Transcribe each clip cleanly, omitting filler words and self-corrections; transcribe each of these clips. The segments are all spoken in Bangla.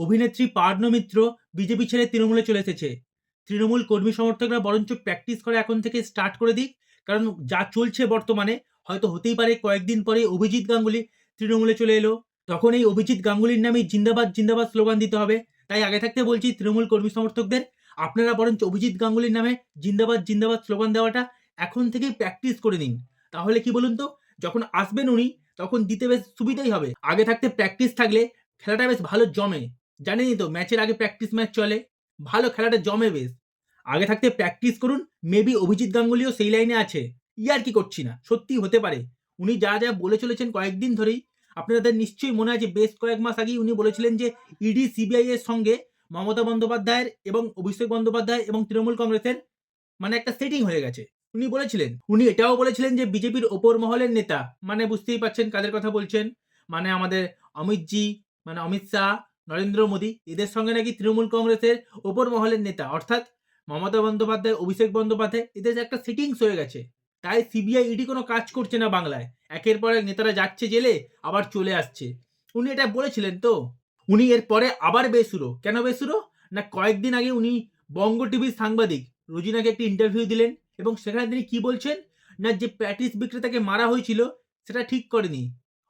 অভিনেত্রী পার্নো মিত্র বিজেপি ছেড়ে তৃণমূলে চলে এসেছে। তৃণমূল কর্মী সমর্থকরা বরঞ্চ প্র্যাকটিস করা এখন থেকে স্টার্ট করে দিক, কারণ যা চলছে বর্তমানে হয়তো হতেই পারে কয়েকদিন পরে অভিজিৎ গাঙ্গুলি তৃণমূলে চলে এলো, তখন এই অভিজিৎ গাঙ্গুলির নামে জিন্দাবাদ জিন্দাবাদ স্লোগান দিতে হবে। তাই আগে থাকতে বলছি তৃণমূল কর্মী সমর্থকদের, আপনারা বরঞ্চ অভিজিৎ গাঙ্গুলির নামে জিন্দাবাদ জিন্দাবাদ স্লোগান দেওয়াটা এখন থেকেই প্র্যাকটিস করে নিন। তাহলে কি বলুন তো, যখন আসবেন উনি তখন দিতে বেশ সুবিধাই হবে। আগে থাকতে প্র্যাকটিস থাকলে খেলাটা বেশ ভালো জমে। জানেনই তো ম্যাচের আগে প্র্যাকটিস ম্যাচ চলে, ভালো খেলাটা জমে বেশ। আগে থাকতে প্র্যাকটিস করুন, মেবি অভিজিৎ গাঙ্গুলিও সেই লাইনে আছে। ইয়ার কি করছি না, সত্যি হতে পারে। উনি যা যা বলে চলেছেন কয়েকদিন ধরেই, আপনাদের নিশ্চয়ই মনে আছে বেশ কয়েক মাস আগেই উনি বলেছিলেন যে ইডি সিবিআই এর সঙ্গে মমতা বন্দ্যোপাধ্যায়ের এবং অভিষেক বন্দ্যোপাধ্যায় এবং তৃণমূল কংগ্রেসের মানে একটা সেটিং হয়ে গেছে। উনি বলেছিলেন, উনি এটাও বলেছিলেন যে বিজেপির ওপর মহলের নেতা, মানে বুঝতেই পাচ্ছেন কাদের কথা বলছেন, মানে আমাদের অমিতজি, মানে অমিত শাহ, নরেন্দ্র মোদী, এদের সঙ্গে নাকি তৃণমূল কংগ্রেসের ওপর মহলের নেতা অর্থাৎ মমতা বন্দ্যোপাধ্যায়, অভিষেক বন্দ্যোপাধ্যায়, এদের একটা সিটিংস হয়ে গেছে। তাই সিবিআই ইডি কোনো কাজ করছে না বাংলায়, একের পর এক নেতারা যাচ্ছে জেলে আবার চলে আসছে। উনি এটা বলেছিলেন তো। উনি এর পরে আবার বেসুরো, কেন বেসুরো না, কয়েকদিন আগে উনি বঙ্গ টিভির সাংবাদিক রোজিনাকে একটি ইন্টারভিউ দিলেন এবং সেখানে তিনি কি বলছেন না, যে প্যাটিস বিক্রেতাকে মারা হয়েছিল সেটা ঠিক করেনি।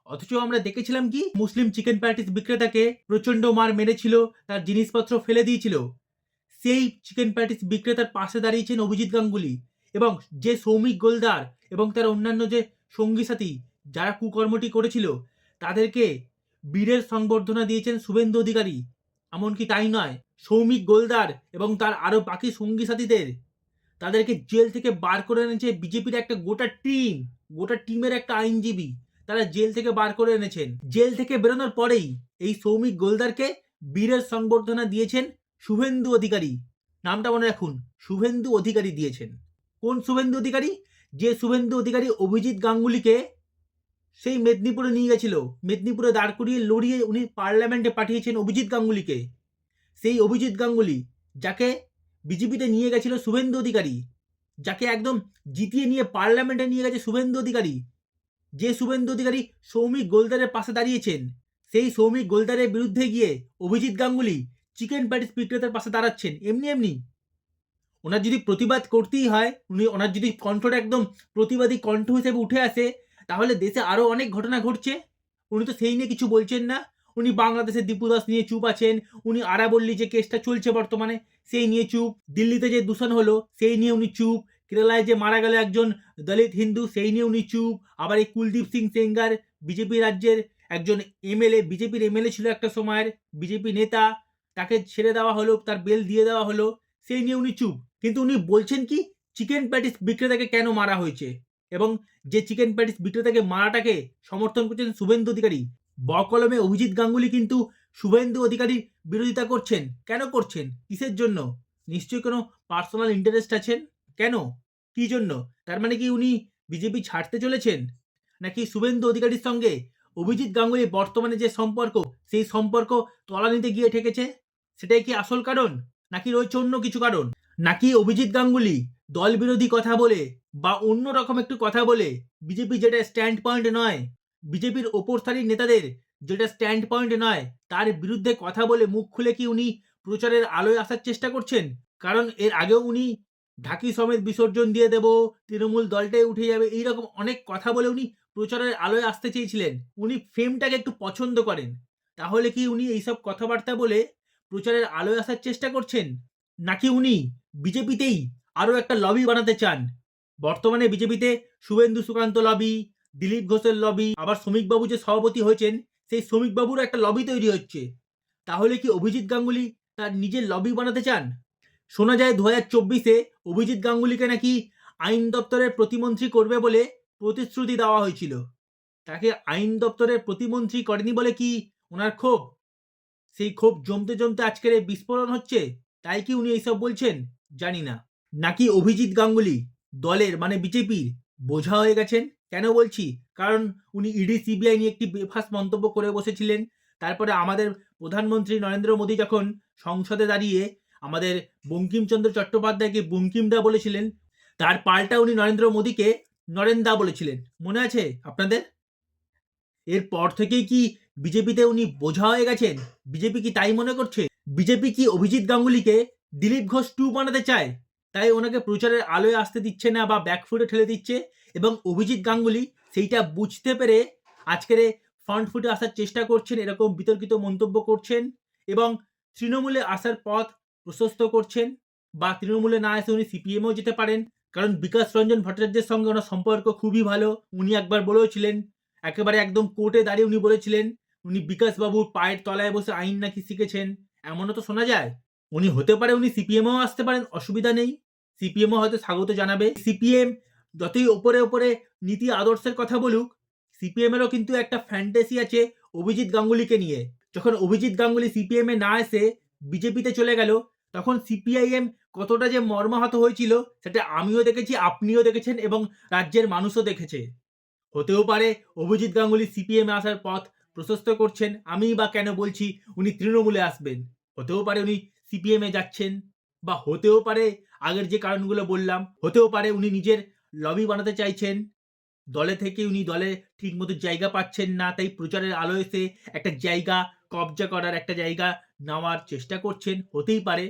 অথচ আমরা দেখেছিলাম কি মুসলিম চিকেন প্যাটিস বিক্রেতাকে প্রচন্ড মার মেরেছিল, তার জিনিসপত্র ফেলে দিয়েছিল। সেই চিকেন প্যাটিস বিক্রেতার পাশে দাঁড়িয়েছেন অভিজিৎ গাঙ্গুলি, এবং যে সৌমিক গোলদার এবং তার অন্যান্য যে সঙ্গী সাথী যারা কুকর্মটি করেছিল তাদেরকে বীরের সংবর্ধনা দিয়েছেন শুভেন্দু অধিকারী। এমনকি তাই নয়, সৌমিক গোলদার এবং তার আরও বাকি সঙ্গী সাথীদের তাদেরকে জেল থেকে বার করে এনেছে বিজেপির একটা গোটা টিম, গোটা টিমের একটা আইনজীবী, তারা জেল থেকে বার করে এনেছেন। জেল থেকে বেরোনোর পরেই এই সৌমিক গোলদারকে বীরের সংবর্ধনা দিয়েছেন শুভেন্দু অধিকারী। নামটা মনে রাখুন, শুভেন্দু অধিকারী দিয়েছেন। কোন শুভেন্দু অধিকারী? যে শুভেন্দু অধিকারী অভিজিৎ গাঙ্গুলিকে সেই মেদিনীপুরে নিয়ে গেছিল, মেদিনীপুরে দাঁড় করিয়ে লড়িয়ে উনি পার্লামেন্টে পাঠিয়েছেন অভিজিৎ গাঙ্গুলিকে। সেই অভিজিৎ গাঙ্গুলি যাকে বিজেপিতে নিয়ে গেছিল শুভেন্দু অধিকারী, যাকে একদম জিতিয়ে নিয়ে পার্লামেন্টে নিয়ে গেছে শুভেন্দু অধিকারী, যে শুভেন্দু অধিকারী সৌমিক গোলদারের পাশে দাঁড়িয়েছেন, সেই সৌমিক গোলদারের বিরুদ্ধে গিয়ে অভিজিৎ গাঙ্গুলি চিকেন প্যাটিস বিক্রেতার পাশে দাঁড়াচ্ছেন এমনি এমনি। ওনার যদি প্রতিবাদ করতেই হয়, ওনার যদি কণ্ঠটা একদম প্রতিবাদী কণ্ঠ হিসেবে উঠে আসে, তাহলে দেশে আরও অনেক ঘটনা ঘটছে। উনি তো সেই নিয়ে কিছু বলছেন না। উনি বাংলাদেশের দীপু দাস নিয়ে চুপ আছেন, উনি আরাবল্লী যে কেসটা চলছে বর্তমানে সেই নিয়ে চুপ, দিল্লিতে যে দূষণ হলো সেই নিয়ে উনি চুপ, কেরালায় যে মারা গেল একজন দলিত হিন্দু সেই নিয়ে উনি চুপ, আবার এই কুলদীপ সিং সেঙ্গার বিজেপি রাজ্যের একজন এমএলএ, বিজেপির এমএলএ ছিল একটা সময়ের, বিজেপি নেতা, তাকে ছেড়ে দেওয়া হলো, তার বেল দিয়ে দেওয়া হলো, সেই নিয়ে উনি চুপ। কিন্তু উনি বলছেন কি চিকেন প্যাটিস বিক্রেতাকে কেন মারা হয়েছে, এবং যে চিকেন প্যাটিস বিক্রেতাকে মারাটাকে সমর্থন করছেন শুভেন্দু অধিকারী। বকলমে অভিজিৎ গাঙ্গুলি কিন্তু শুভেন্দু অধিকারীর বিরোধিতা করছেন। কেন করছেন, কিসের জন্য? নিশ্চয়ই কোনো পার্সোনাল ইন্টারেস্ট আছেন। কেন, কি জন্য? তার মানে কি উনি বিজেপি ছাড়তে চলেছেন, নাকি শুভেন্দু অধিকারীর সঙ্গে অভিজিৎ গাঙ্গুলি বর্তমানে যে সম্পর্ক সেই সম্পর্ক তলানিতে গিয়ে ঠেকেছে? সেটাই কি আসল কারণ, নাকি রয়েছে অন্য কিছু কারণ? নাকি অভিজিৎ গাঙ্গুলি দল বিরোধী কথা বলে বা অন্য রকম একটু কথা বলে বিজেপি যেটা স্ট্যান্ড পয়েন্ট নয়, বিজেপির ওপর সারির নেতাদের যেটা স্ট্যান্ড পয়েন্ট নয় তার বিরুদ্ধে কথা বলে মুখ খুলে কি উনি প্রচারের আলোয় আসার চেষ্টা করছেন? কারণ এর আগেও উনি ঢাকি সমেত বিসর্জন দিয়ে দেব, তৃণমূল দলটাই উঠে যাবে, এইরকম অনেক কথা বলে উনি প্রচারের আলোয় আসতে চেয়েছিলেন। উনি ফেমটাকে একটু পছন্দ করেন। তাহলে কি উনি এইসব কথাবার্তা বলে প্রচারের আলোয় আসার চেষ্টা করছেন, নাকি উনি বিজেপিতেই আরও একটা লবি বানাতে চান? বর্তমানে বিজেপিতে শুভেন্দু সুকান্ত লবি, দিলীপ ঘোষের লবি, আবার শ্রমিকবাবু যে সভাপতি হয়েছেন সেই শ্রমিকবাবুর একটা লবি তৈরি হচ্ছে। তাহলে কি অভিজিৎ গাঙ্গুলি তার নিজের লবি বানাতে চান? শোনা যায় 2024-এ অভিজিৎ গাঙ্গুলিকে নাকি আইন দপ্তরের প্রতিমন্ত্রী করবে বলে প্রতিশ্রুতি দেওয়া হয়েছিল। তাকে আইন দপ্তরের প্রতিমন্ত্রী করেনি বলে কি ওনার ক্ষোভ? সেই ক্ষোভ জমতে জমতে আজকের এই বিস্ফোরণ হচ্ছে, তাই কি উনি এইসব বলছেন? জানি না। নাকি অভিজিৎ গাঙ্গুলি দলের মানে বিজেপির বোঝা হয়ে গেছেন? কেন বলছি, কারণ উনি ইডি সিবিআই নিয়ে একটি বেফাস মন্তব্য করে বসেছিলেন। তারপরে আমাদের প্রধানমন্ত্রী নরেন্দ্র মোদী যখন সংসদে দাঁড়িয়ে আমাদের বঙ্কিমচন্দ্র চট্টোপাধ্যায়কে বঙ্কিমদা বলেছিলেন, তার পাল্টা উনি নরেন্দ্র মোদীকে নরেন্দা বলেছিলেন। মনে আছে আপনাদের? এরপর থেকেই কি বিজেপিতে উনি বোঝা হয়ে গেছেন? বিজেপি কি তাই মনে করছে? বিজেপি কি অভিজিৎ গাঙ্গুলিকে দিলীপ ঘোষ 2 বানাতে চায়? তাই ওনাকে প্রচারের আলোয় আসতে দিচ্ছে না বা ব্যাকফুটে ঠেলে দিচ্ছে এবং অভিজিৎ গাঙ্গুলি সেইটা বুঝতে পেরে আজকের ফ্রন্ট ফুটে আসার চেষ্টা করছেন, এরকম বিতর্কিত মন্তব্য করছেন এবং তৃণমূলে আসার পথ প্রশস্ত করছেন বা তৃণমূলে না এসে উনি সিপিএমেও যেতে পারেন। কারণ বিকাশ রঞ্জন ভট্টাচার্যের সঙ্গে ওনার সম্পর্ক খুবই ভালো। উনি একবার বলেওছিলেন, একেবারে একদম কোর্টে দাঁড়িয়ে উনি বলেছিলেন, উনি বিকাশবাবুর পায়ের তলায় বসে আইন নাকি শিখেছেন। এমনও তো শোনা যায়। উনি হতে পারে উনি সিপিএমেও আসতে পারেন, অসুবিধা নেই। সিপিএমও হয়তো স্বাগত জানাবে। সিপিএম যতই ওপরে নীতি আদর্শের কথা বলুক, সিপিএমেরও কিন্তু একটা ফ্যান্টাসি আছে অভিজিৎ গাঙ্গুলিকে নিয়ে। যখন অভিজিৎ গাঙ্গুলি সিপিএমে না এসে বিজেপিতে চলে গেল, তখন সিপিআইএম কতটা যে মর্মাহত হয়েছিল সেটা আমিও দেখেছি, আপনিও দেখেছেন এবং রাজ্যের মানুষও দেখেছে। হতেও পারে অভিজিৎ গাঙ্গুলি সিপিএমে আসার পথ প্রশস্ত করছেন। আমিই বা কেন বলছি উনি তৃণমূলে আসবেন। হতেও পারে উনি সিপিএমে যাচ্ছেন বা হতেও পারে আগের যে কারণগুলো বললাম, হতেও পারে উনি নিজের লবি বানাতে চাইছেন। দলে থেকে উনি দলে ঠিকমতো জায়গা পাচ্ছেন না, তাই প্রচারের আলোয় এসে একটা জায়গা কবজা করার, একটা জায়গা নেওয়ার চেষ্টা করছেন, হতেই পারে।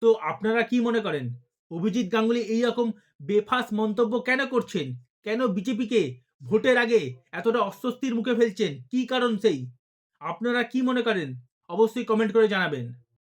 তো আপনারা কি মনে করেন? অভিজিৎ গাঙ্গুলি এইরকম বেফাঁস মন্তব্য কেন করছেন? কেন বিজেপিকে ভোটের আগে এতটা অস্বস্তির মুখে ফেলছেন? কি কারণ সেই? আপনারা কি মনে করেন? অবশ্যই কমেন্ট করে জানাবেন।